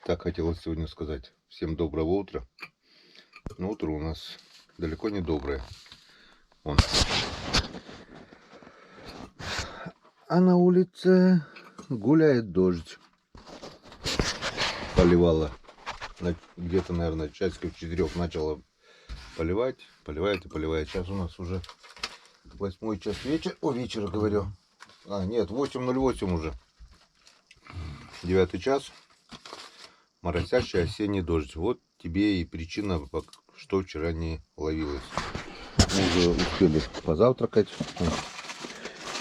Так хотелось сегодня сказать. Всем доброго утра. Но утро у нас далеко не доброе. Вон. А на улице гуляет дождь. Поливало. Где-то, наверное, часиков 4 начало поливать. Поливает и поливает. Сейчас у нас уже 8 час вечера. О, вечера говорю. А, нет, 8:08 уже. 9 час. Моросящий осенний дождь. Вот тебе и причина, что вчера не ловилось. Мы уже успели позавтракать.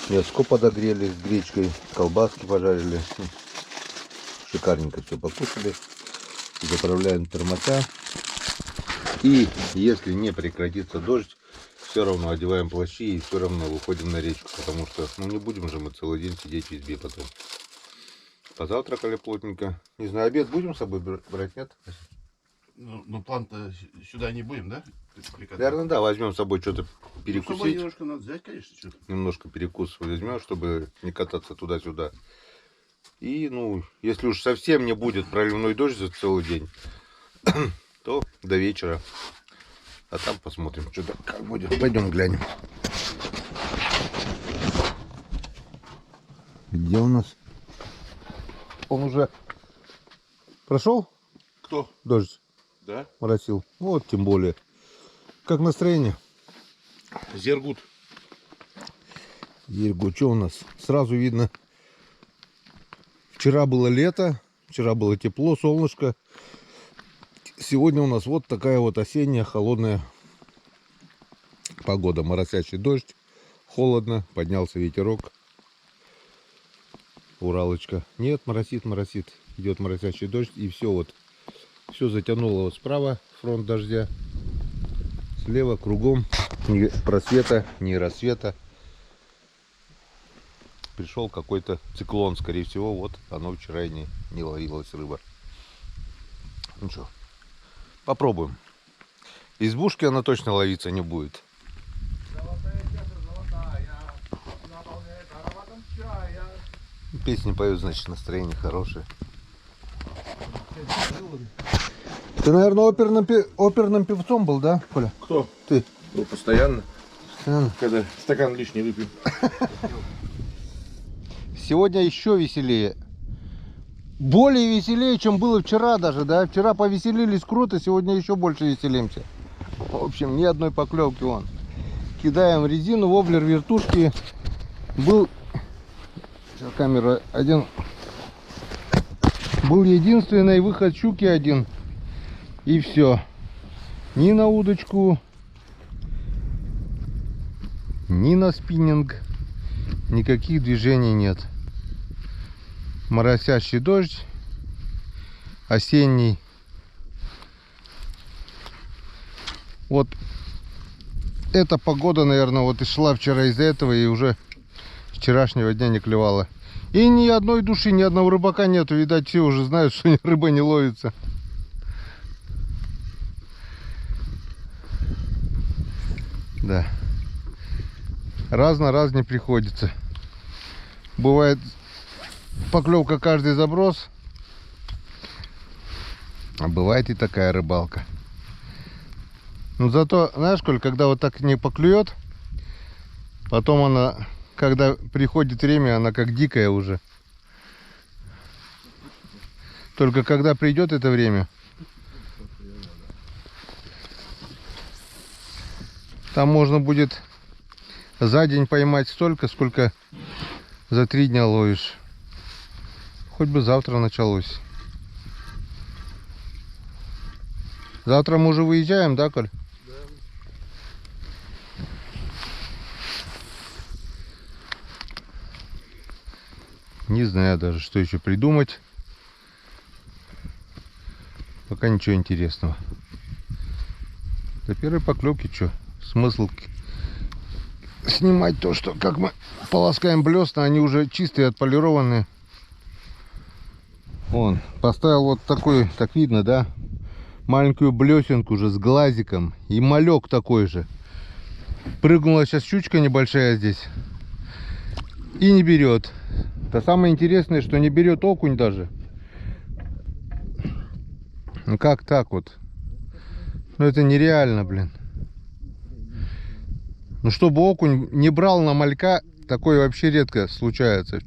Мяско подогрели с гречкой, колбаски пожарили. Шикарненько все покушали. Заправляем термоса. И если не прекратится дождь, все равно одеваем плащи и все равно выходим на речку. Потому что не будем же мы целый день сидеть в избе потом. Позавтракали плотненько. Не знаю, обед будем с собой брать, нет? Ну план-то сюда не будем, да? Наверное, да, возьмем с собой что-то перекусить. Ну, с собой немножко надо взять, конечно, что-то. Немножко перекус возьмем, чтобы не кататься туда-сюда. И, если уж совсем не будет проливной дождь за целый день, то до вечера. А там посмотрим, что там, как будет. Пойдем глянем. Где у нас? Он уже прошел? Кто? Дождь Да? моросил. Вот, тем более. Как настроение? Зергут. Ерго, что у нас? Сразу видно. Вчера было лето, вчера было тепло, солнышко. Сегодня у нас вот такая вот осенняя, холодная погода. Моросящий дождь, холодно, поднялся ветерок. Уралочка. Нет, моросит. Идет моросящий дождь, и все вот. Все затянуло вот справа, фронт дождя. Слева кругом ни просвета, ни рассвета. Пришел какой-то циклон, скорее всего, вот оно вчера и не ловилась рыба. Ну что, попробуем. Избушки она точно ловиться не будет. Песни поют, значит, настроение хорошее. Ты, наверное, оперным певцом был, да, Коля? Кто? Ты. Ну, постоянно. Когда стакан лишний выпьем. Сегодня еще веселее. Более веселее, чем было вчера даже, да? Вчера повеселились круто, сегодня еще больше веселимся. В общем, ни одной поклевки вон. Кидаем резину, воблер, вертушки. Был... Сейчас камера один. Был единственный выход щуки один. И все. Ни на удочку, ни на спиннинг. Никаких движений нет. Моросящий дождь. Осенний. Вот эта погода, наверное, вот и шла вчера из-за этого, и уже вчерашнего дня не клевала. И ни одной души, ни одного рыбака нету. Видать, все уже знают, что рыба не ловится. Да. Раз на раз не приходится. Бывает поклевка каждый заброс. А бывает и такая рыбалка. Но зато, знаешь, Коль, когда вот так не поклюет, потом она, когда приходит время, она как дикая уже. Только когда придет это время, там можно будет за день поймать столько, сколько за 3 дня ловишь. Хоть бы завтра началось. Завтра мы уже выезжаем, да, Коль? Да. Не знаю даже, что еще придумать. Пока ничего интересного. До первой поклевки что? Смысл снимать то, что как мы полоскаем блесна, они уже чистые, отполированные. Он поставил вот такой, так видно, да? Маленькую блесенку уже с глазиком. И малек такой же. Прыгнула сейчас щучка небольшая здесь. И не берет. Это самое интересное, что не берет окунь даже. Ну как так вот? Ну это нереально, блин. Ну чтобы окунь не брал на малька, такое вообще редко случается.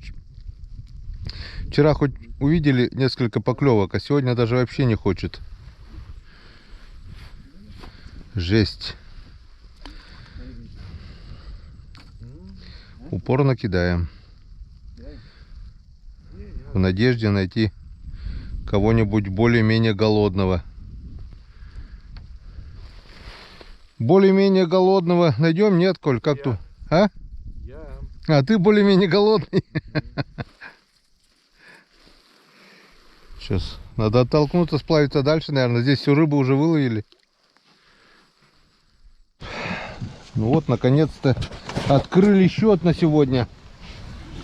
Вчера хоть увидели несколько поклевок, а сегодня даже вообще не хочет. Жесть. Упорно кидаем. В надежде найти кого-нибудь более-менее голодного. Более-менее голодного найдем? Нет, Коль, как тут? А? А ты более-менее голодный? Сейчас надо оттолкнуться, сплавиться дальше, наверное. Здесь всю рыбу уже выловили. Ну вот, наконец-то открыли счет на сегодня.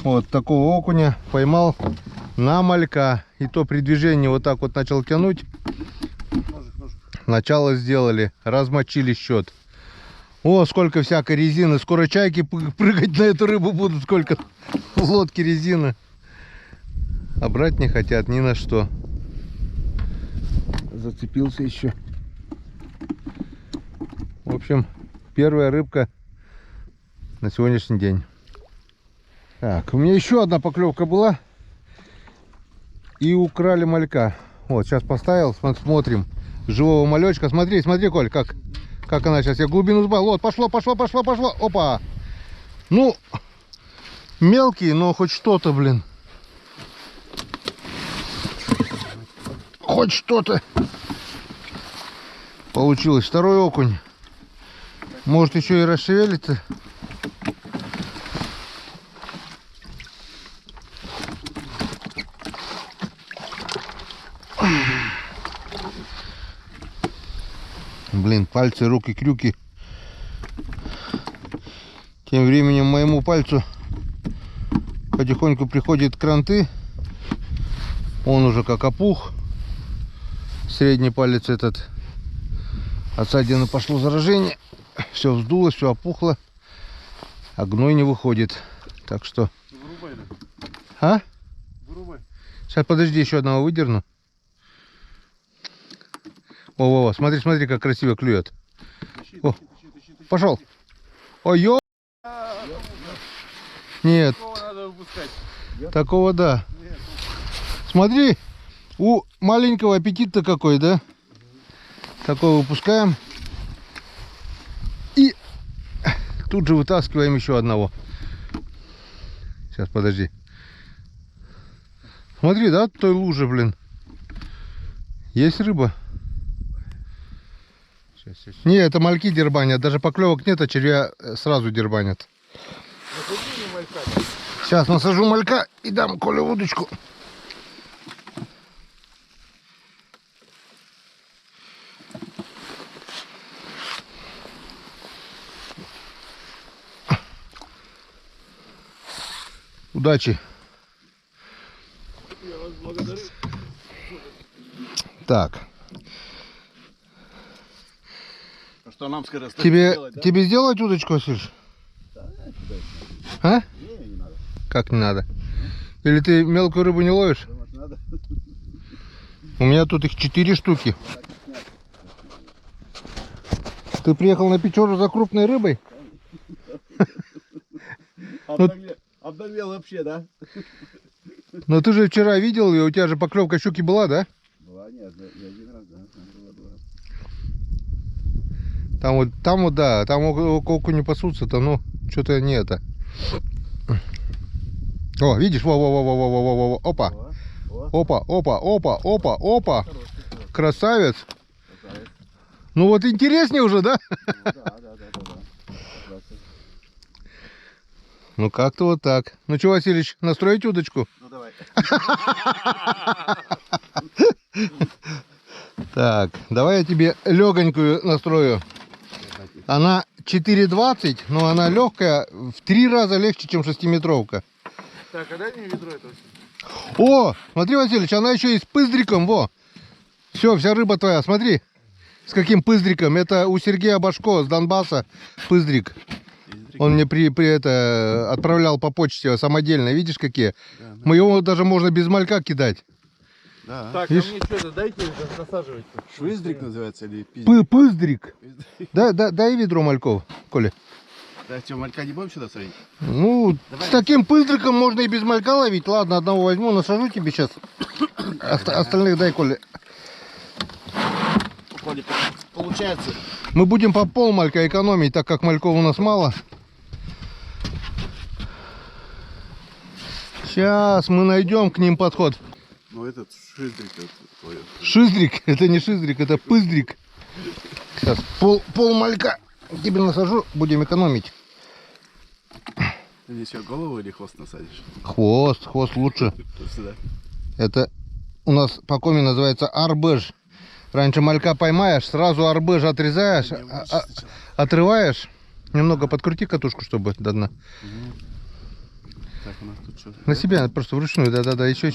Вот такого окуня поймал на малька. И то при движении вот так вот начал тянуть. Начало сделали, размочили счет. О, сколько всякой резины. Скоро чайки прыгать на эту рыбу будут. Сколько в лодке резины. А брать не хотят ни на что. Зацепился еще. В общем, первая рыбка на сегодняшний день. Так, у меня еще одна поклевка была. И украли малька. Вот, сейчас поставил, смотрим. Живого малечка. Смотри, смотри, Коль, как она сейчас. Я глубину сбавил. Вот, пошло. Опа. Ну, мелкий, но хоть что-то, блин. Хоть что-то получилось. Второй окунь. Может еще и расшевелится. Блин, пальцы, руки, крюки. Тем временем моему пальцу потихоньку приходят кранты. Он уже как опух. Средний палец этот. От ссадины пошло заражение. Все вздулось, все опухло. А гной не выходит. Так что... Вырубай, да? А? Вырубай. Сейчас, подожди, еще одного выдерну. О, смотри, как красиво клюет. О, пошел. Ой, ё... Нет. Такого надо выпускать. Такого, да. Нет. Смотри, у маленького аппетит-то какой, да? Такой выпускаем. И тут же вытаскиваем еще одного. Сейчас, подожди. Смотри, да, той луже, блин. Есть рыба? Не, это мальки дербанят. Даже поклевок нет, а червя сразу дербанят. Сейчас насажу малька и дам Коле удочку. Удачи. Я вас благодарю. Так. А что нам скоро Тебе сделать удочку, Васильевич? А? Не надо. Как не надо? Или ты мелкую рыбу не ловишь? Надо. У меня тут их 4 штуки. Ты приехал на Печору за крупной рыбой? Обдавел вообще, да? Но ты же вчера видел ее, у тебя же поклевка щуки была, да? Была, нет, я один раз, да. Была. Там вот, да, там окунь не пасутся-то, ну, что-то не это. О, видишь, во, опа. Опа. Красавец. Ну вот интереснее уже, да? Да. Ну как-то вот так. Ну что, Васильевич, настроить удочку? Ну давай. Так, давай я тебе легонькую настрою. Она 4,20, но она легкая, в 3 раза легче, чем 6-метровка. Так, а дай мне ведро это. О, смотри, Васильевич, она еще и с пыздриком, во. Все, вся рыба твоя, смотри. С каким пыздриком? Это у Сергея Башко с Донбасса пыздрик. Он мне отправлял по почте самодельно. Видишь, какие? Да. Его даже можно без малька кидать. Да. Так, Видишь? а мне что-то дайте насаживать. Швиздрик называется или пиздик? Пыздрик. Дай ведро мальков, Коля. Да, что, малька не будем сюда садить? Ну, Давай. с таким пыздриком можно и без малька ловить. Ладно, одного возьму, насажу тебе сейчас. Остальных дай, Коля. Получается. Мы будем по пол малька экономить, так как мальков у нас мало. Сейчас мы найдем к ним подход. Ну этот швиздрик твой. Шиздрик, это не шиздрик, это пыздрик. Сейчас пол малька тебе насажу, будем экономить. Ты мне еще голову или хвост насадишь? Хвост лучше. Вот сюда. Это у нас по коме называется арбеж. Раньше малька поймаешь, сразу арбеж отрезаешь, отрываешь. Немного подкрути катушку, чтобы до дна. Так, у нас тут что? На себя просто вручную, да, еще.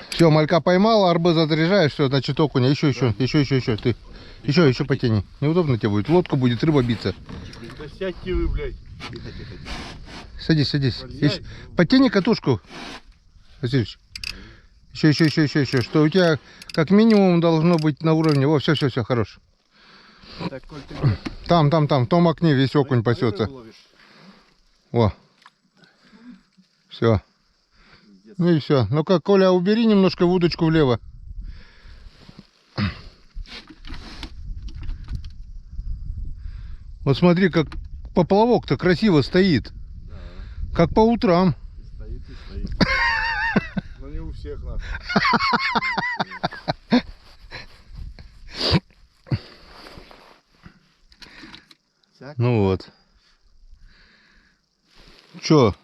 Все, малька поймал, арбез отрежаешь, все, значит окуня, еще, ты. Еще потяни. Неудобно тебе будет, лодку будет рыба биться. Да сядьте вы, блядь. Садись. Потяни катушку, Васильевич. Еще, что у тебя как минимум должно быть на уровне. Во, все, хорош. Так, Коль, ты где? Там, в том окне весь окунь пасется. Рыбу ловишь? О. Все. Ну и все. Ну-ка, Коля, убери немножко удочку влево. Вот смотри, как поплавок-то красиво стоит. Как по утрам. Стоит. Но не у всех нас. Ну вот. Че,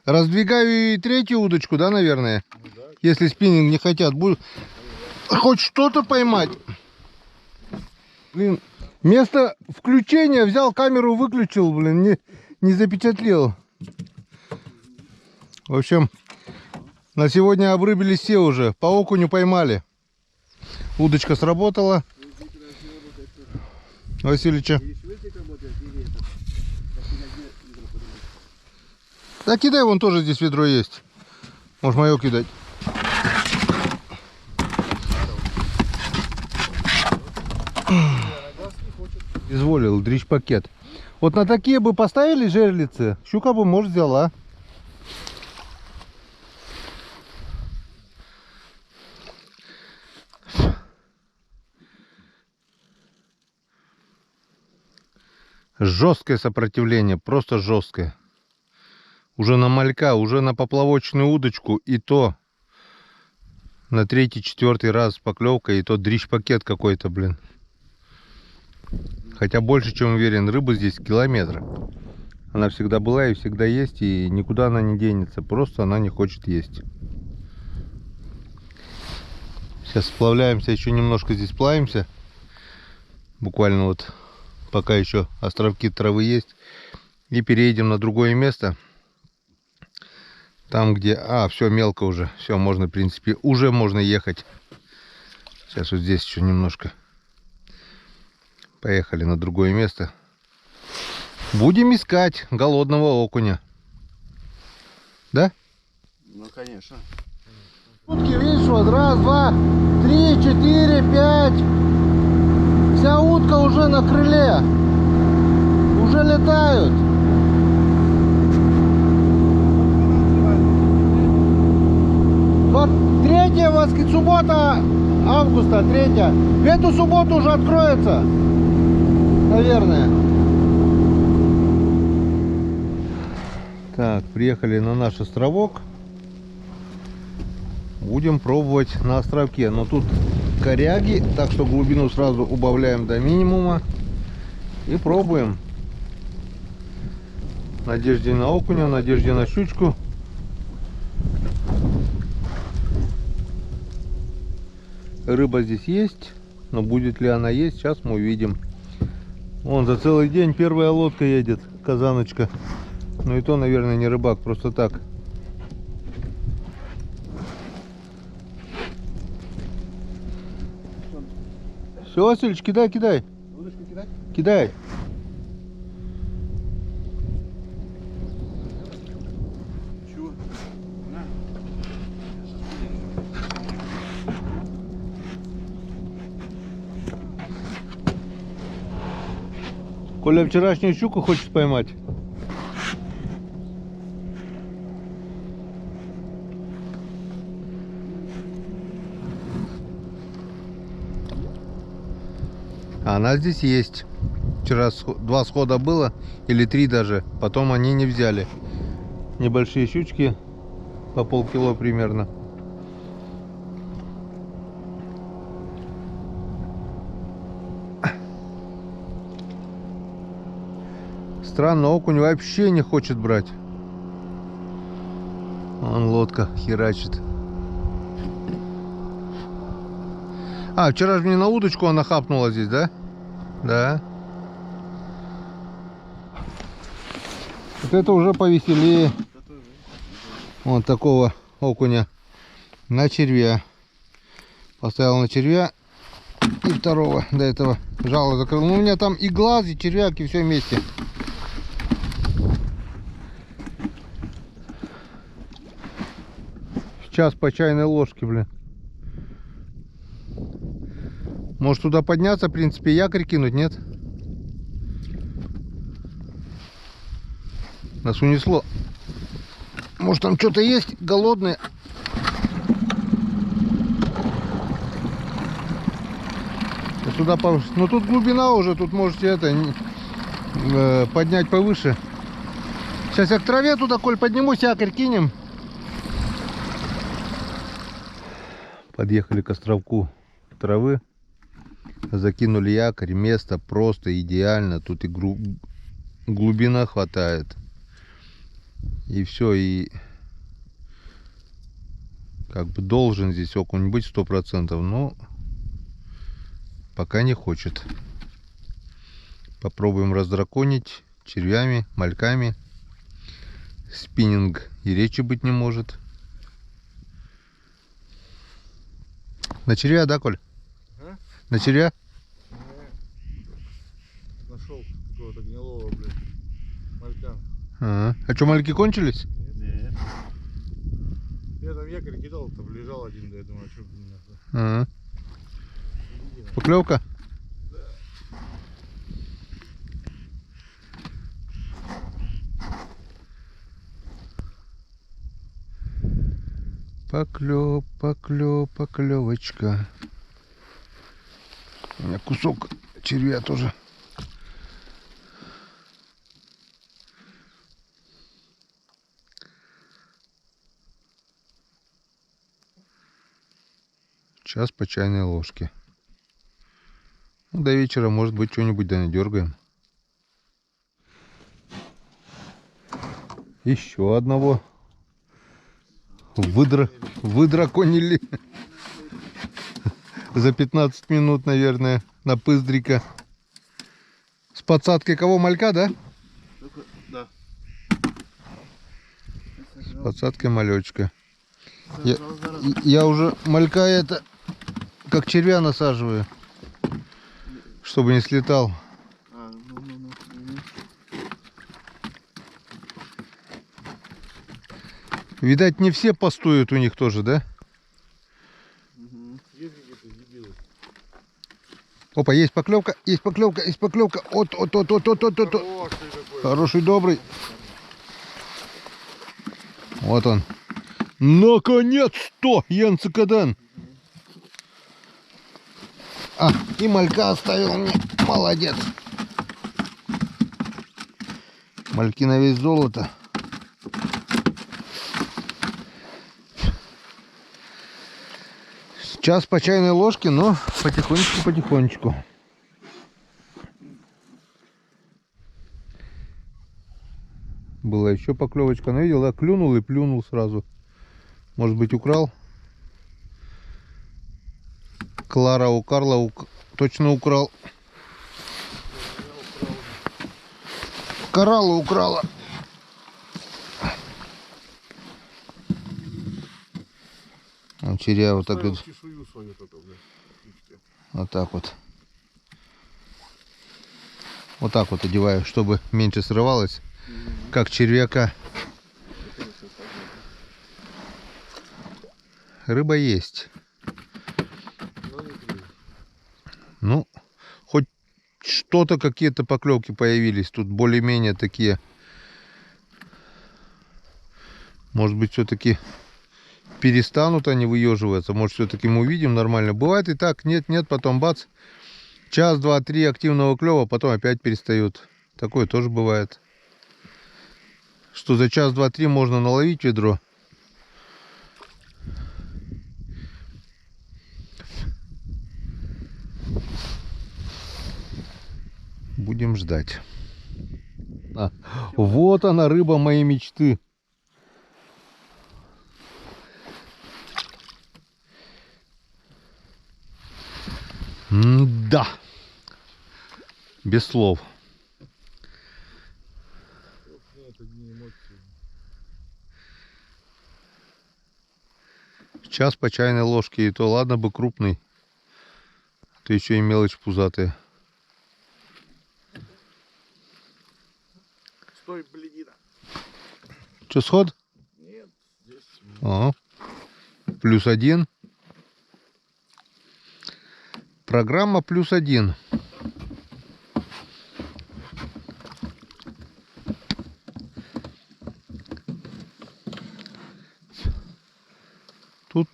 раздвигаю и третью удочку, да, наверное? Ну да. Если спиннинг не хотят, будут хоть что-то поймать. Блин, вместо включения взял камеру, выключил, блин, не запечатлел. В общем, на сегодня обрыбились все уже, по окуню поймали. Удочка сработала. Васильевича. Да кидай, вон тоже здесь ведро есть. Можешь мое кидать. Изволил, дрищ-пакет. Вот на такие бы поставили жерлицы, щука бы, может, взяла. Жесткое сопротивление, просто жесткое. Уже на малька, уже на поплавочную удочку, и то на 3-4 раз поклевка, и то дрищ-пакет какой-то, блин. Хотя больше, чем уверен, рыба здесь километра. Она всегда была и всегда есть, и никуда она не денется, просто она не хочет есть. Сейчас сплавляемся, еще немножко здесь плавимся. Буквально вот пока еще островки травы есть. И переедем на другое место. Там, где... все мелко уже. Все, можно, в принципе, уже можно ехать. Сейчас вот здесь еще немножко. Поехали на другое место. Будем искать голодного окуня. Да? Ну, конечно. Утки, видишь, вот, 1, 2, 3, 4, 5. Вся утка уже на крыле. Уже летают. Вот 3 суббота августа, 3. В эту субботу уже откроется. Наверное. Так, приехали на наш островок. Будем пробовать на островке. Но тут коряги, так что глубину сразу убавляем до минимума. И пробуем. В надежде на окуня, в надежде на щучку. Рыба здесь есть. Но будет ли она есть, сейчас мы увидим. Вон за целый день первая лодка едет. Казаночка. Ну и то, наверное, не рыбак, просто так. Все, Васильевич, кидай. Удочку кидать? Кидай. Чего? На. Коля вчерашнюю щуку хочет поймать. А она здесь есть. Вчера 2 схода было, или 3 даже. Потом они не взяли. Небольшие щучки, по полкило примерно. Странно, окунь вообще не хочет брать. Вон лодка херачит. А, вчера же мне на удочку она хапнула здесь, да? Да. Вот это уже повеселее. Вот такого окуня на червя. Поставил на червя и второго до этого жало закрыл. Ну, у меня там и глаз, и червяк, и все вместе. Сейчас по чайной ложке, блин. Может туда подняться, в принципе, якорь кинуть, нет? Нас унесло. Может там что-то есть голодное? Туда повыше. Но тут глубина уже, тут можете это поднять повыше. Сейчас я к траве туда, Коль, поднимусь, якорь кинем. Подъехали к островку травы. Закинули якорь. Место просто идеально. Тут и глубина хватает. И все, и как бы должен здесь окунь быть 100%, но пока не хочет. Попробуем раздраконить червями, мальками. Спиннинг и речи быть не может. На червя, да, Коль? А? На червя? Нашел какого-то гнилого, блядь, малька. А что, мальки кончились? Нет. Я там якорь кидал, там лежал один, да я думаю, а что блин, нахуй. Поклевка? Поклевочка. У меня кусок червя тоже. Сейчас по чайной ложке. Ну, до вечера, может быть, что-нибудь да надергаем. Еще одного выдраконили. За 15 минут, наверное, на пыздрика. С подсадкой кого? Малька, да? Да. С подсадкой малечка. Я уже малька это как червя насаживаю, чтобы не слетал. Видать, не все постуют у них тоже, да? Опа, есть поклевка, есть поклевка, есть поклевка. От. Хороший, добрый. Вот он. Наконец-то, Янцикадан. А, и малька оставил мне. Молодец. Мальки на весь золото. Сейчас по чайной ложке, но потихонечку. Была еще поклевочка, но видел, да, клюнул и плюнул сразу. Может быть, украл? Клара у Карла точно украл. Коралла украла. Червя вот так вот. Вот так вот. Вот так вот одеваю, чтобы меньше срывалось, как червяка. Рыба есть. Ну, хоть что-то, какие-то поклевки появились. Тут более-менее такие. Может быть, все-таки перестанут они выеживаться. Может, все-таки мы увидим нормально. Бывает и так. Нет, потом бац. Час, два, три активного клёва, потом опять перестает. Такое тоже бывает. Что за час, два, три можно наловить ведро. Будем ждать. Вот она, рыба моей мечты. Да. Без слов. Это не эмоции. Час по чайной ложке, и то ладно бы крупный. А то еще и мелочь пузатая. Стой, блядина. Че, сход? Нет, здесь. Ага. +1. Программа +1. Тут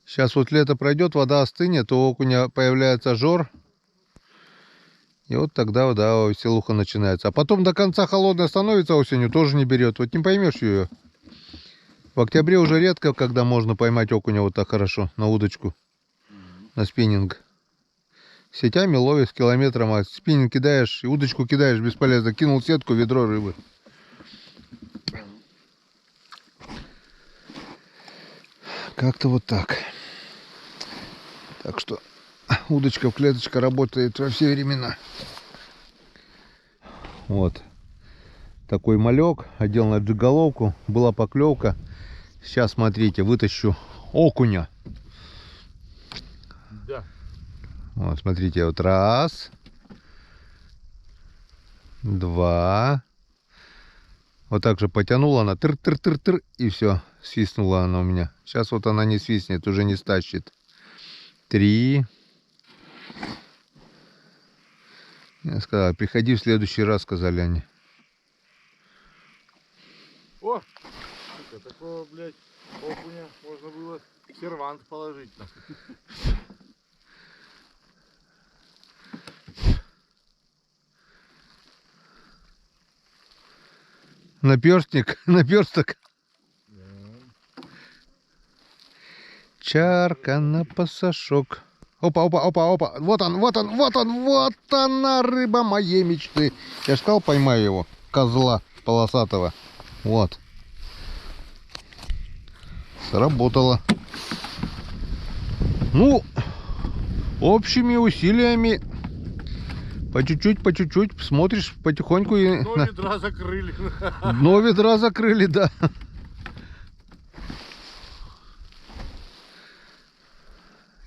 сейчас вот лето пройдет, вода остынет, у окуня появляется жор. И вот тогда, да, веселуха начинается. А потом до конца холодная становится осенью, тоже не берет. Вот не поймешь ее. В октябре уже редко, когда можно поймать окуня вот так хорошо на удочку, на спиннинг. Сетями ловишь с километром, а спиннинг кидаешь и удочку кидаешь бесполезно. Кинул сетку, ведро рыбы. Как-то вот так. Так что удочка в клеточка работает во все времена. Вот. Такой малек. Одел на джиголовку. Была поклевка. Сейчас, смотрите, вытащу окуня. Да. Вот, смотрите, вот раз. Два. Вот так же потянула она. Тыр-тыр-тыр-тыр. И все. Свистнула она у меня. Сейчас вот она не свистнет, уже не стащит. 3. Я сказал, приходи в следующий раз, сказали они. О! Сука, такого, блядь, окуня можно было в сервант положить. Наперстник, наперсток. Да. Чарка на пасашок. Опа, опа, опа, опа. Вот он, вот он, вот он, вот она, рыба моей мечты. Я ж сказал, поймаю его, козла полосатого. Вот. Сработало. Ну, общими усилиями, по чуть-чуть, смотришь потихоньку и... Но ведра закрыли. Дно ведра закрыли, да.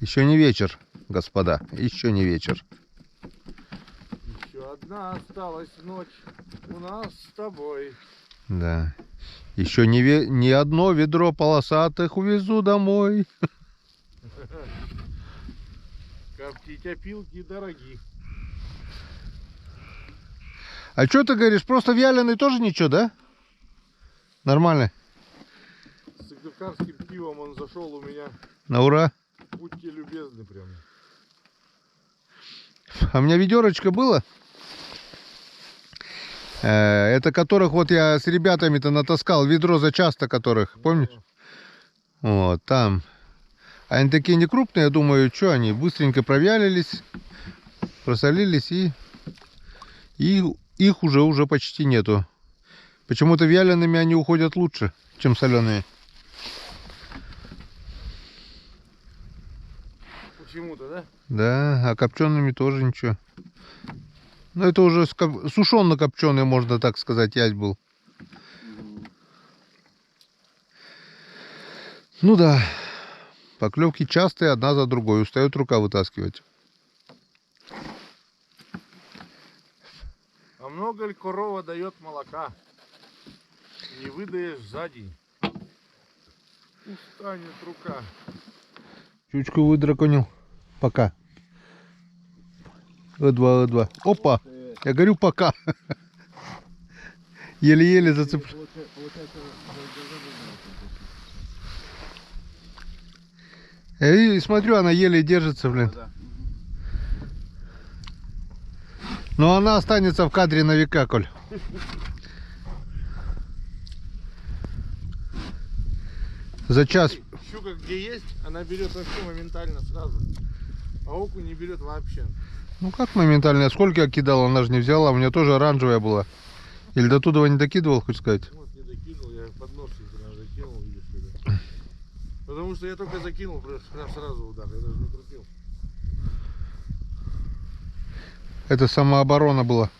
Еще не вечер, господа. Еще не вечер. Еще одна осталась ночь у нас с тобой. Да. Еще не одно ведро полосатых увезу домой. Коптить опилки дороги. А что ты говоришь? Просто вяленый тоже ничего, да? Нормально. С сыктывкарским пивом он зашел у меня. На ура. Будьте любезны прям. А у меня ведерочко было. Это которых вот я с ребятами-то натаскал. Ведро за часто которых, помнишь? Вот, там. Они такие не крупные, я думаю, что они быстренько провялились, просолились и их уже почти нету. Почему-то вялеными они уходят лучше, чем соленые. Почему-то, да? Да, а копчеными тоже ничего. Ну это уже сушенно-копченый, можно так сказать, ять был. Ну да. Поклевки частые, одна за другой. Устает рука вытаскивать. А много ли корова дает молока? Не выдаешь за день. Устанет рука. Чучку выдраконил. Пока. О2. Опа. Я говорю, пока. Еле-еле зацеплю. И смотрю, она еле держится, блин. Но она останется в кадре на века, Коль. За час. Щука где есть, она берет вообще моментально сразу. А окунь не берет вообще. Ну как моментально? Сколько я кидал, она же не взяла. У меня тоже оранжевая была. Или до туда не докидывал, хоть сказать? Вот не докинул, я под нос закинул, видишь, сюда. Потому что я только закинул, прям сразу удар, я даже не крутил. Это самооборона была.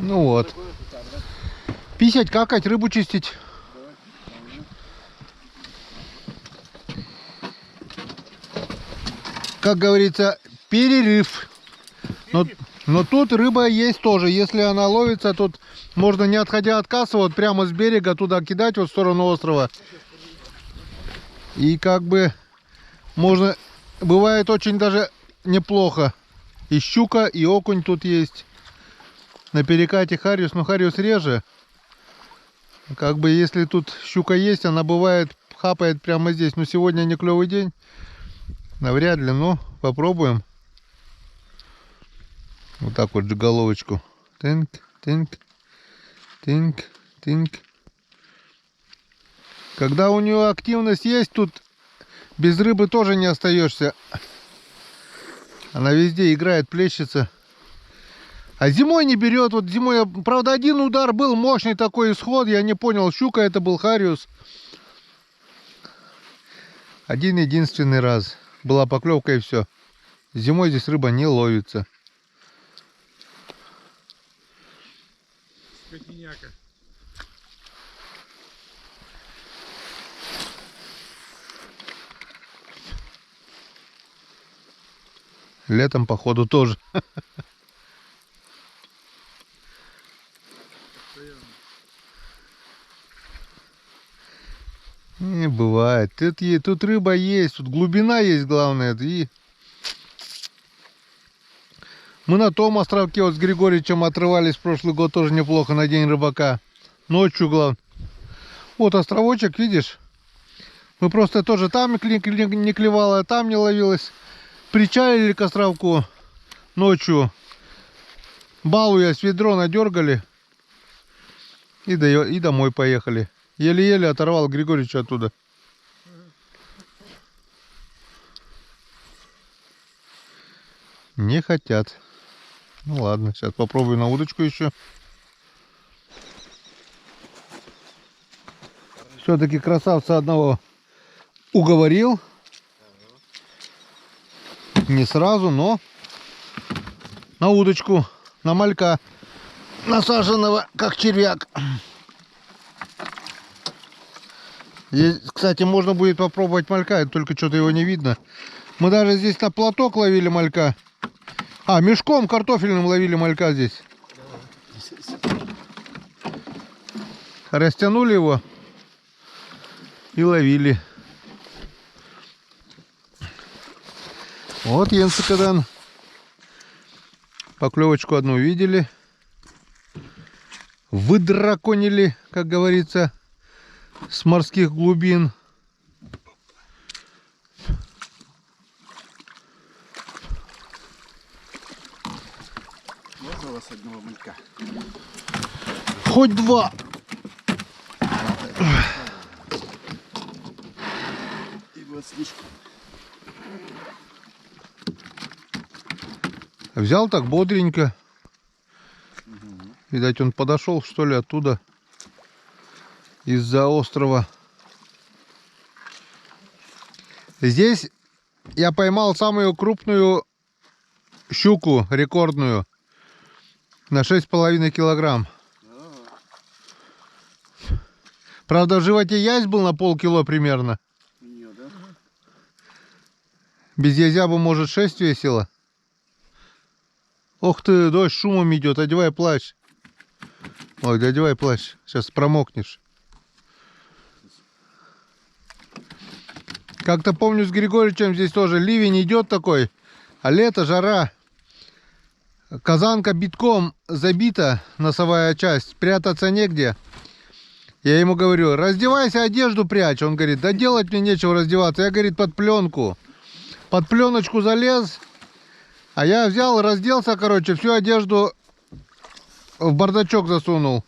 Ну вот. Писать, какать, рыбу чистить. Как говорится, перерыв. Но тут рыба есть тоже. Если она ловится, тут можно, не отходя от кассы, вот прямо с берега туда кидать, вот в сторону острова. И как бы можно... Бывает очень даже неплохо. И щука, и окунь тут есть. На перекате хариус, но хариус реже. Как бы если тут щука есть, она бывает хапает прямо здесь. Но сегодня не клевый день. Навряд ли, но попробуем. Вот так вот джиголовочку. Тынк, тынк, тынк, тынк. Когда у нее активность есть, тут без рыбы тоже не остаешься. Она везде играет, плещется. А зимой не берет. Вот зимой, правда, один удар был, мощный такой исход. Я не понял, щука это был, хариус. Один единственный раз. Была поклевка и все. Зимой здесь рыба не ловится. Скотиняка. Летом, походу, тоже. Не бывает. Тут рыба есть, тут глубина есть, главное. И мы на том островке вот с Григорьевичем отрывались в прошлый год тоже неплохо на день рыбака. Ночью, главное. Вот островочек, видишь? Мы просто тоже там не клевало, а там не ловилось. Причалили к островку ночью. Балуясь, ведро надергали. И домой поехали. Еле-еле оторвал Григорьевича оттуда. Не хотят. Ну ладно, сейчас попробую на удочку еще. Все-таки красавца одного уговорил. Не сразу, но на удочку, на малька, насаженного как червяк. Здесь, кстати, можно будет попробовать малька, только что-то его не видно. Мы даже здесь на платок ловили малька. А, мешком картофельным ловили малька здесь. Растянули его и ловили. Вот Енсакадан. Поклевочку одну видели. Выдраконили, как говорится, с морских глубин. Можно у вас одного малька? Хоть два. И вот слишком. Взял так бодренько. Видать, он подошел, что ли, оттуда. Из-за острова. Здесь я поймал самую крупную щуку, рекордную. На 6,5 килограмм. Правда, в животе язь был на полкило примерно. У нее, да? Без язя бы, может, 6 весило. Ох ты, дождь шумом идет, одевай плащ. Ой, да одевай плащ, сейчас промокнешь. Как-то помню с Григорьевичем здесь тоже ливень идет такой, а лето, жара. Казанка битком забита, носовая часть, прятаться негде. Я ему говорю, раздевайся, одежду прячь. Он говорит, да делать мне нечего раздеваться. Я, говорит, под пленку. Под пленочку залез. А я взял, разделся, короче, всю одежду в бардачок засунул.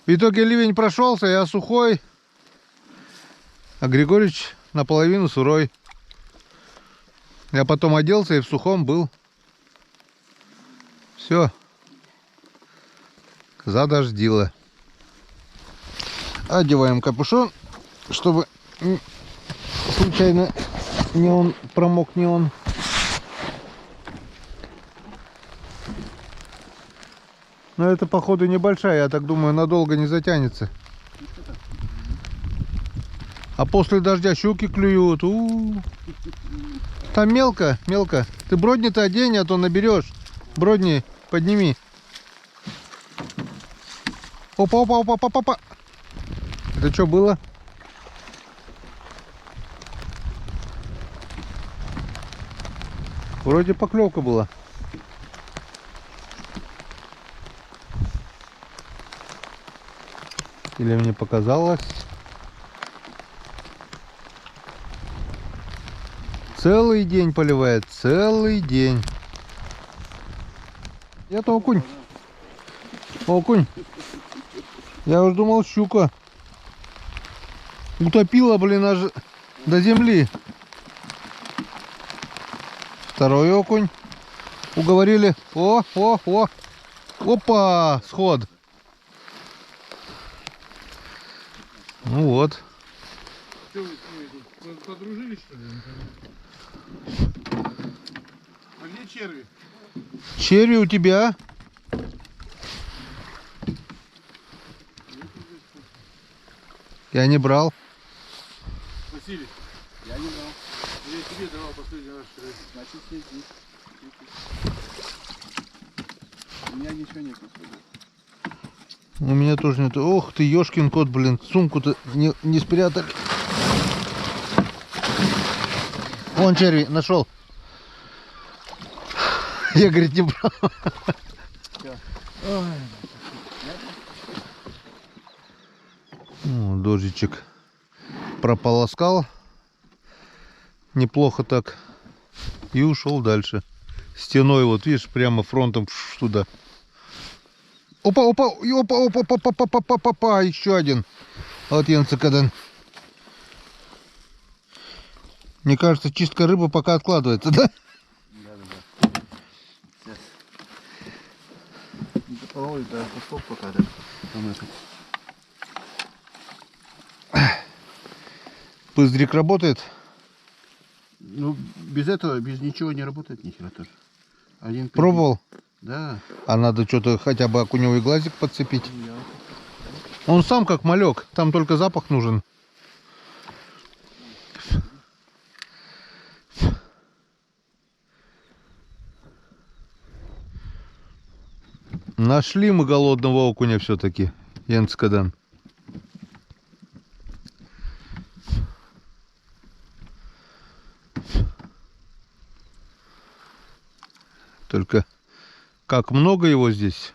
В итоге ливень прошелся, я сухой. А Григорьевич наполовину сырой. Я потом оделся и в сухом был. Все. Задождило. Одеваем капюшон, чтобы случайно не он промок, не он. Но это, походу, небольшая, я так думаю, надолго не затянется. А после дождя щуки клюют. Там мелко, мелко. Ты бродни-то одень, а то наберешь. Бродни, подними. Опа, опа, опа, опа, опа. Это что было? Вроде поклевка была. Или мне показалось? Целый день поливает, целый день. Это окунь. Окунь. Я уж думал, щука. Утопила, блин, аж до земли. Второй окунь. Уговорили. О, о, о. Опа, сход. Ну вот. Что вы тут подружились, что ли? А где черви? Черви у тебя? Я не брал. Василий, Я не знал. я тебе давал последний раз черви. Значит, сидит. У меня ничего нет. У меня тоже нет. Ох ты, ёшкин кот, блин. Сумку-то не спрятали. Вон черви, нашел. Я, говорит, не брал. Ну, дождичек прополоскал. Неплохо так. И ушел дальше. Стеной, вот видишь, прямо фронтом туда. Опа, опа, опа, опа, опа, опа, опа, опа, опа, опа, еще один. Вот Янцекаден. Мне кажется, чистка рыбы пока откладывается, да? Да. Сейчас. Это порой, да, пошел пока, да. Там это. Пыздрик работает? Ну, без этого, без ничего не работает нихера тоже. Один Пробовал? Да. А надо что-то хотя бы окуневый глазик подцепить. Он сам как малек, там только запах нужен. Нашли мы голодного окуня все-таки, Янцекаден. Только как много его здесь.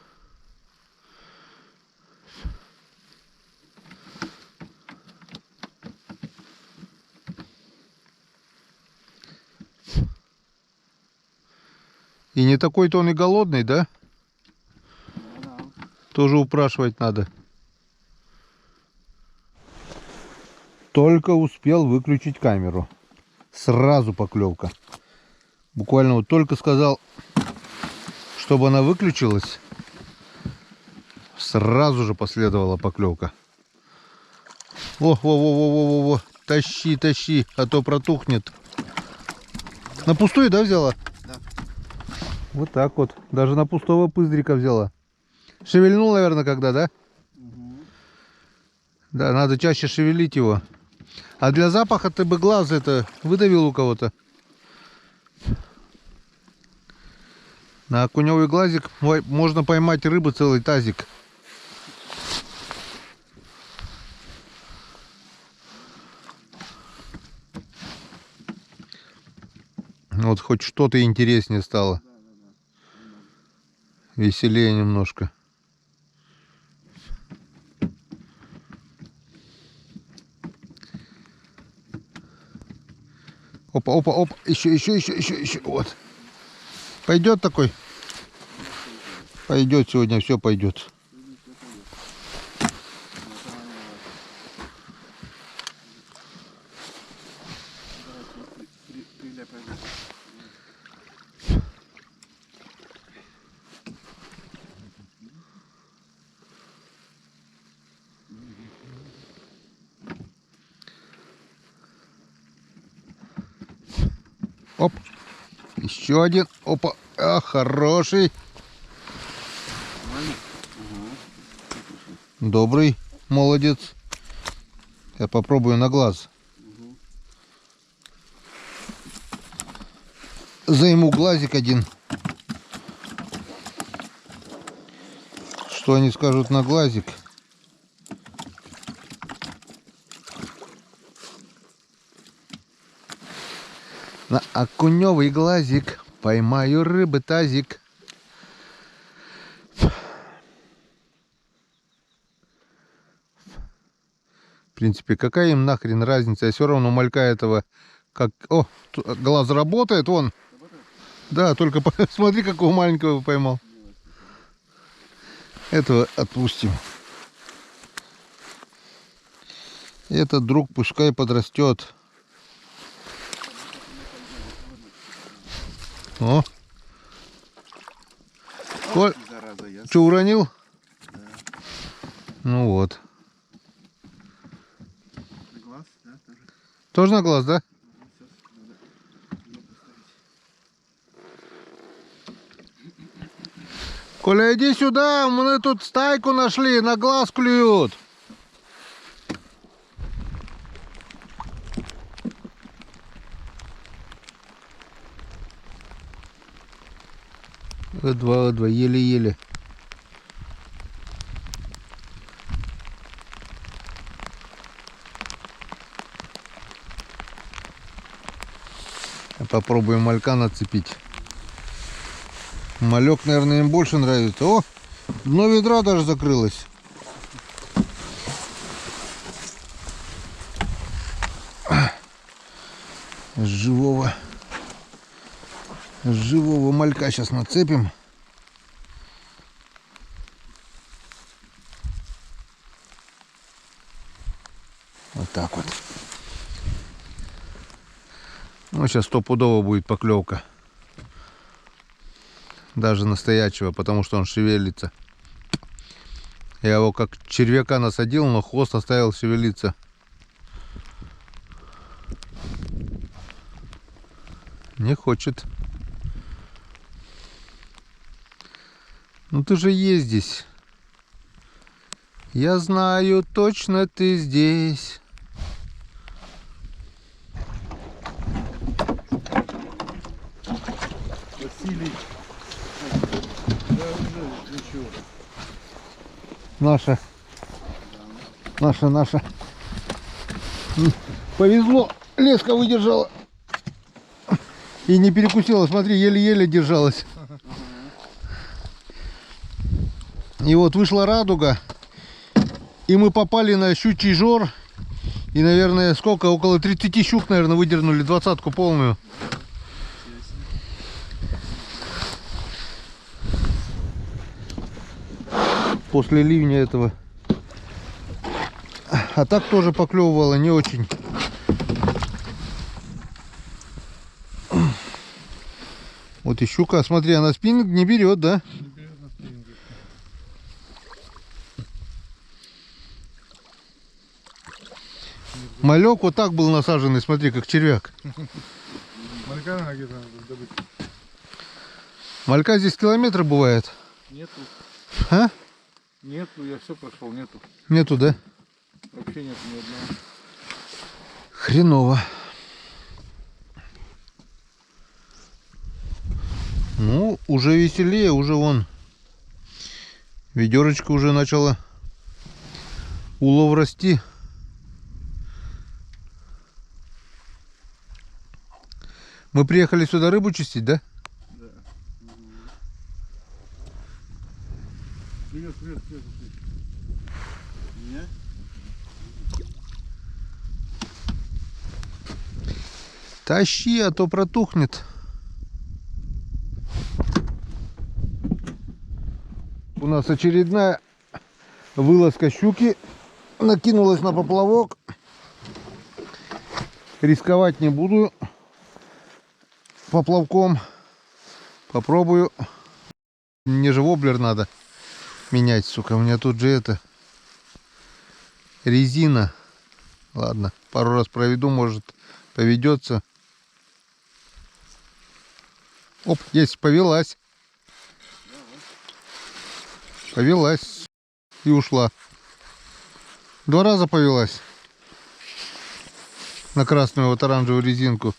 И не такой-то он и голодный, да? Тоже упрашивать надо. Только успел выключить камеру. Сразу поклевка. Буквально вот только сказал, чтобы она выключилась, сразу же последовала поклевка. Во, тащи, тащи, а то протухнет. На пустой, да, взяла? Да. Вот так вот. Даже на пустого пыздрика взяла. Шевельнул, наверное, когда, да? Да, надо чаще шевелить его. А для запаха ты бы глаз это выдавил у кого-то. На окуневый глазик можно поймать рыбы целый тазик. Вот хоть что-то интереснее стало. Веселее немножко. Опа, опа, опа. Еще. Вот. Пойдет такой? Пойдет сегодня, все пойдет. Оп. Еще один. Опа. А, хороший. Добрый. Молодец. Я попробую на глаз. Займу глазик один. Что они скажут на глазик? На окуневый глазик поймаю рыбы тазик. В принципе, какая им нахрен разница? Я все равно малька этого как... О, глаз работает, вон. Да, только смотри, какого маленького поймал. Этого отпустим. Этот друг пускай подрастет. О. Коль, что, уронил? Да. Ну вот. Глаз, да, тоже. Тоже на глаз, да? Коля, иди сюда, мы тут стайку нашли, на глаз клюют. Два, еле-еле. Попробуем малька нацепить. Малек, наверное, им больше нравится. О, дно ведра даже закрылось. Живого малька сейчас нацепим. Вот так вот. Ну, сейчас стопудово будет поклевка. Даже настоящего, потому что он шевелится. Я его как червяка насадил, но хвост оставил шевелиться. Не хочет. Ну ты же есть здесь. Я знаю, точно ты здесь. Василий. Да, уже ничего. Наша. Повезло, леска выдержала. И не перекусила, смотри, еле-еле держалась. И вот вышла радуга. И мы попали на щучий жор. И, наверное, сколько? Около 30 щук, наверное, выдернули, 20-ку полную. После ливня этого. А так тоже поклевывало не очень. Вот и щука, смотри, она спиннинг не берет, да? Малек вот так был насаженный, смотри, как червяк. Малька где-то надо добыть. Малька здесь километры бывает. Нету. А? Нету, я все прошел, нету. Нету, да? Вообще нет ни одного. Хреново. Ну, уже веселее, уже вон. Ведерочка уже начала улов расти. Мы приехали сюда рыбу чистить, да? Да. Привет, привет, привет. Меня? Тащи, а то протухнет. У нас очередная вылазка щуки. Накинулась на поплавок. Рисковать не буду поплавком. Попробую. Мне же воблер надо менять, сука. У меня тут же это резина. Ладно, пару раз проведу, может поведется. Оп, есть, повелась. Повелась и ушла. 2 раза повелась на красную вот оранжевую резинку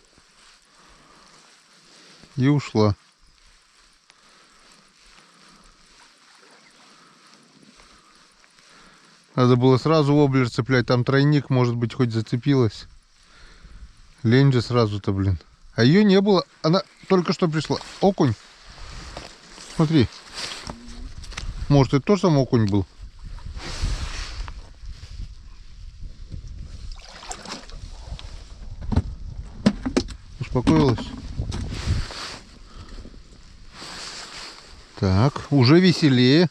и ушла. Надо было сразу воблер цеплять, там тройник, может быть, хоть зацепилась. Лень же сразу-то, блин. А ее не было, она только что пришла. Окунь. Смотри. Может, это тоже сам окунь был? Успокоилась? Так, уже веселее.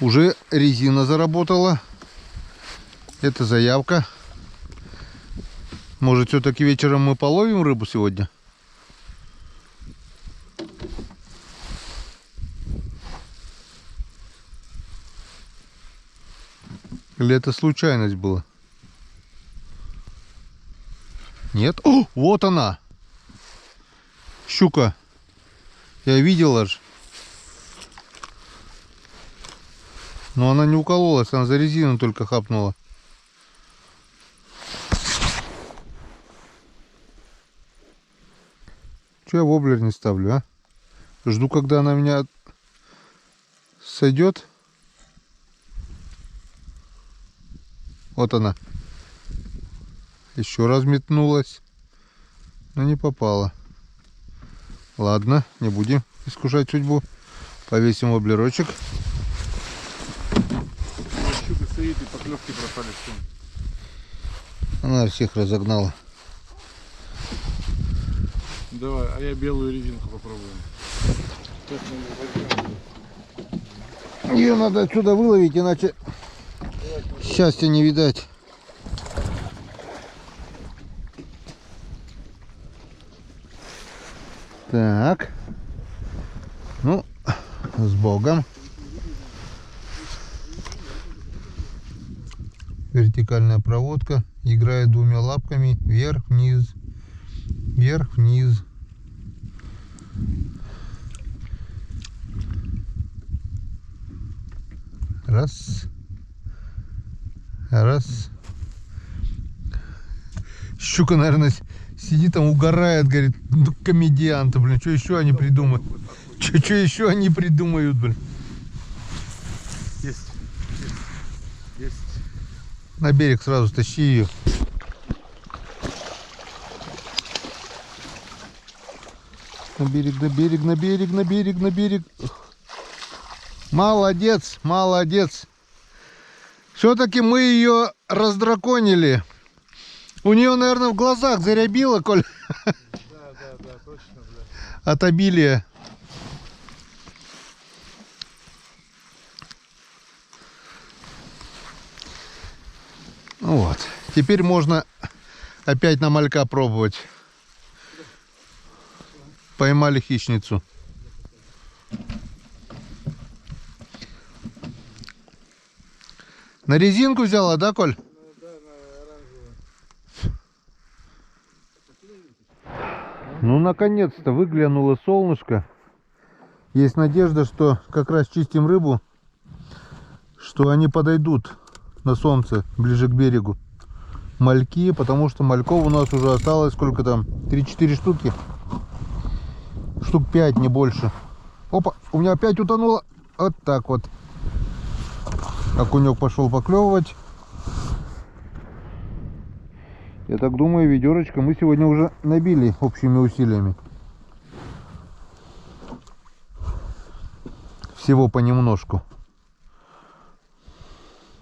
Уже резина заработала. Это заявка. Может, все-таки вечером мы половим рыбу сегодня? Или это случайность была? Нет? О, вот она! Щука. Я видел аж. Но она не укололась, она за резину только хапнула. Че я воблер не ставлю, а? Жду, когда она меня сойдет. Вот она. Еще раз метнулась, но не попала. Ладно, не будем искушать судьбу. Повесим воблерочек. Щука стоит и поклевки пропали. Она всех разогнала. Давай, а я белую резинку попробуем. Сейчас мы возьмем. Ее надо отсюда выловить, иначе счастья не видать. Так. Ну, с Богом. Вертикальная проводка. Играет 2 лапками. Вверх-вниз. Вверх-вниз. Раз. Раз. Щука, наверное, сидит там, угорает, говорит, ну, комедианты, блин, что еще они придумают? Что еще они придумают, блин? Есть. Есть. На берег сразу тащи ее. На берег, на берег, на берег, на берег, на берег. Молодец, молодец. Все-таки мы ее раздраконили. У нее, наверное, в глазах зарябило, Коль. Да, точно, бля. От обилия. Вот. Теперь можно опять на малька пробовать. Поймали хищницу. На резинку взяла, да, Коль? Да, на оранжевую. Ну, наконец-то выглянуло солнышко. Есть надежда, что как раз чистим рыбу, что они подойдут на солнце ближе к берегу. Мальки, потому что мальков у нас уже осталось сколько там? 3-4 штуки. Штук 5, не больше. Опа, у меня опять утонуло. Вот так вот. Окунек пошел поклевывать. Я так думаю, ведерочко мы сегодня уже набили общими усилиями. Всего понемножку.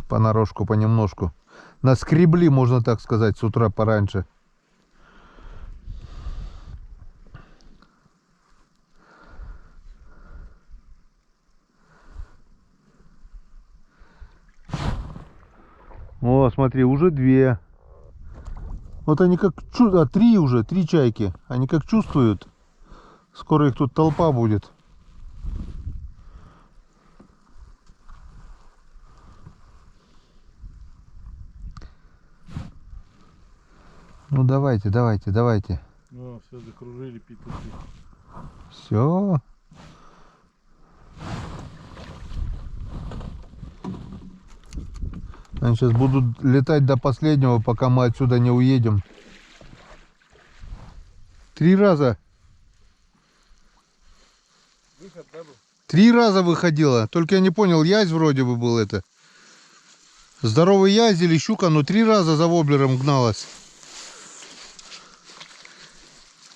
Понарошку, понемножку. Наскребли, можно так сказать, с утра пораньше. О, смотри, уже 2. Вот они как... 3 уже, 3 чайки. Они как чувствуют. Скоро их тут толпа будет. Ну давайте, давайте, давайте. Ну, все, закружили петухи. Все. Они сейчас будут летать до последнего, пока мы отсюда не уедем. 3 раза. Выход, да, был? 3 раза выходила. Только я не понял, язь вроде бы был это. Здоровый язь или щука, но 3 раза за воблером гналась.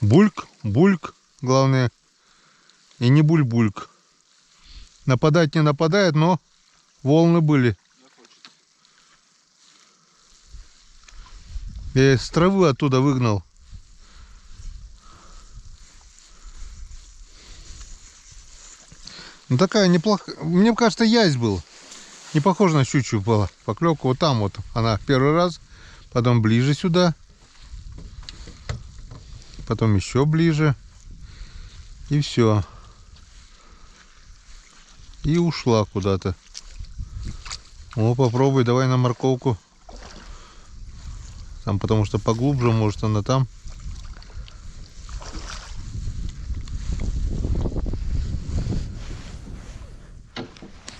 Бульк, бульк, главное. И не буль-бульк. Нападать не нападает, но волны были. Я из травы оттуда выгнал. Ну такая неплохая. Мне кажется, язь был. Не похоже на щучью была поклевка. Вот там вот она первый раз. Потом ближе сюда. Потом еще ближе. И все. И ушла куда-то. О, попробуй, давай на морковку. Там потому что поглубже, может она там.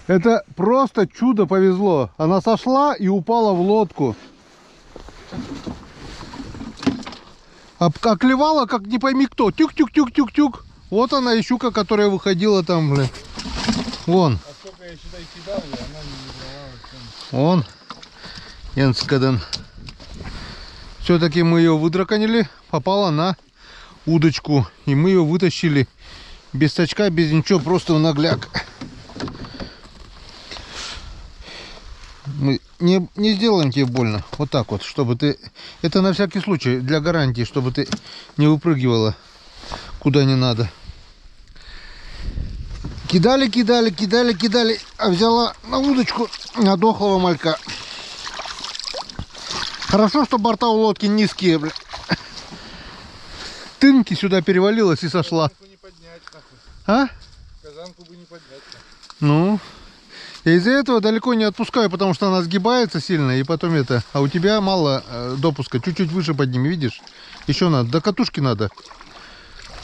Это просто чудо повезло. Она сошла и упала в лодку. А клевала, как не пойми кто. Тюк-тюк-тюк-тюк-тюк. Вот она и щука, которая выходила там, блин. Вон. А сколько я, считай, кидал, и она не бралась. Вон. Енскаден. Все-таки мы ее выдраконили. Попала на удочку. И мы ее вытащили. Без сачка, без ничего. Просто в нагляк. Мы не сделаем тебе больно. Вот так вот, чтобы ты... Это на всякий случай, для гарантии, чтобы ты не выпрыгивала куда не надо. Кидали, кидали, кидали, кидали. А взяла на удочку на дохлого малька. Хорошо, что борта у лодки низкие, бля. Тынки сюда перевалилась и сошла. Казанку не поднять, нахуй. А? Казанку бы не поднять. Ну... Я из-за этого далеко не отпускаю, потому что она сгибается сильно, и потом это... А у тебя мало допуска, чуть-чуть выше подними, видишь? Еще надо, до катушки надо.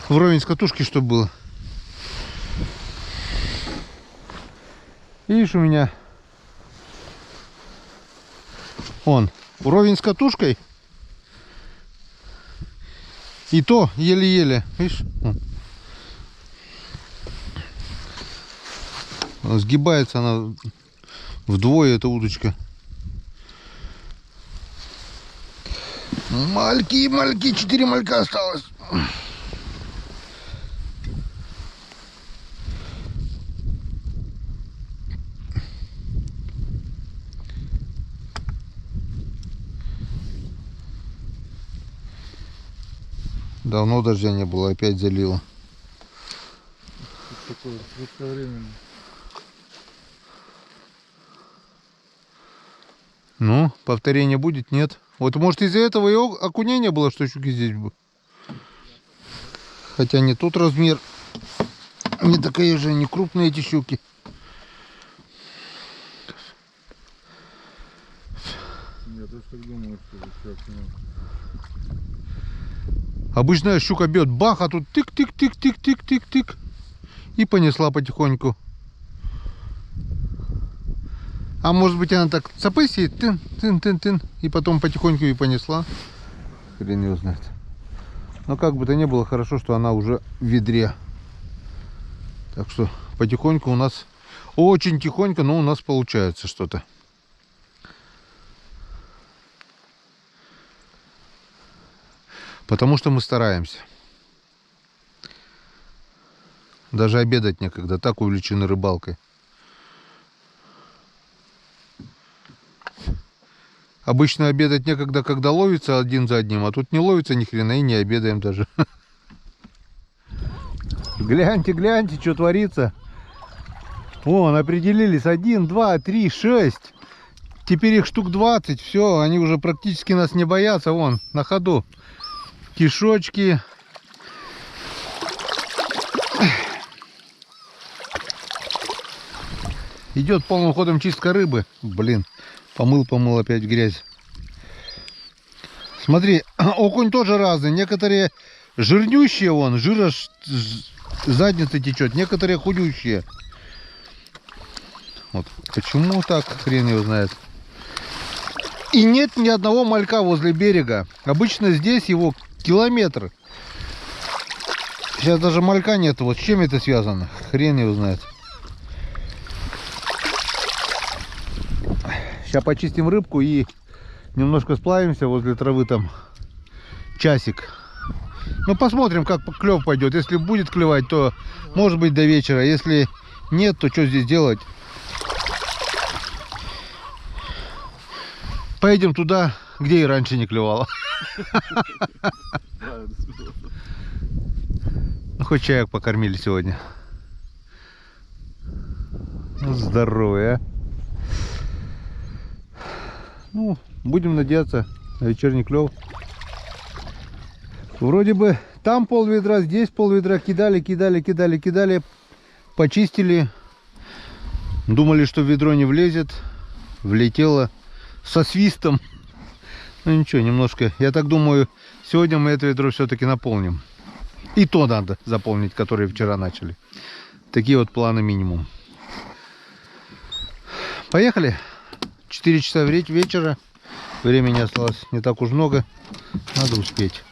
Вровень с катушки, чтобы было. Видишь, у меня... Вон, уровень с катушкой. И то еле-еле, видишь? Сгибается она вдвое, эта удочка. Мальки, мальки, 4 малька осталось. Давно дождя не было, опять залило. Такое кратковременное. Ну, повторения будет? Нет. Вот может из-за этого и окунения было, что щуки здесь были. Хотя не тот размер. Не такие же, не крупные эти щуки. Я тоже так думаю, что это как Обычная щука бьет, бах, а тут тык-тык-тык-тык-тык-тык-тык. И понесла потихоньку. А может быть она так цапысь и тын, и потом потихоньку и понесла. Хрен его знает. Но как бы то ни было, хорошо, что она уже в ведре. Так что потихоньку у нас, очень тихонько, но у нас получается что-то. Потому что мы стараемся. Даже обедать некогда, так увлечены рыбалкой. Обычно обедать некогда, когда ловится один за одним, а тут не ловится ни хрена и не обедаем даже. Гляньте, гляньте, что творится. Вон, определились. 1, 2, 3, 6. Теперь их штук 20. Все, они уже практически нас не боятся. Вон, на ходу. Кишочки. Идет полным ходом чистка рыбы. Блин, помыл опять грязь. Смотри, окунь тоже разный. Некоторые жирнющие, вон, жира задница течет. Некоторые худющие. Вот почему так, хрен его знает. И нет ни одного малька возле берега. Обычно здесь его километр. Сейчас даже малька нет. Вот с чем это связано? Хрен его знает. Сейчас почистим рыбку и немножко сплавимся возле травы там. Часик. Ну посмотрим, как клев пойдет. Если будет клевать, то может быть до вечера. Если нет, то что здесь делать? Поедем туда, где и раньше не клевало. Ну, хоть чаек покормили сегодня. Здоровые, а. Ну, будем надеяться на вечерний клев. Вроде бы там пол ведра, здесь пол ведра. Кидали. Почистили. Думали, что в ведро не влезет. Влетело со свистом. Ну ничего, немножко. Я так думаю, сегодня мы это ведро все-таки наполним. И то надо заполнить, которые вчера начали. Такие вот планы минимум. Поехали. 4 часа вечера. Времени осталось не так уж много. Надо успеть.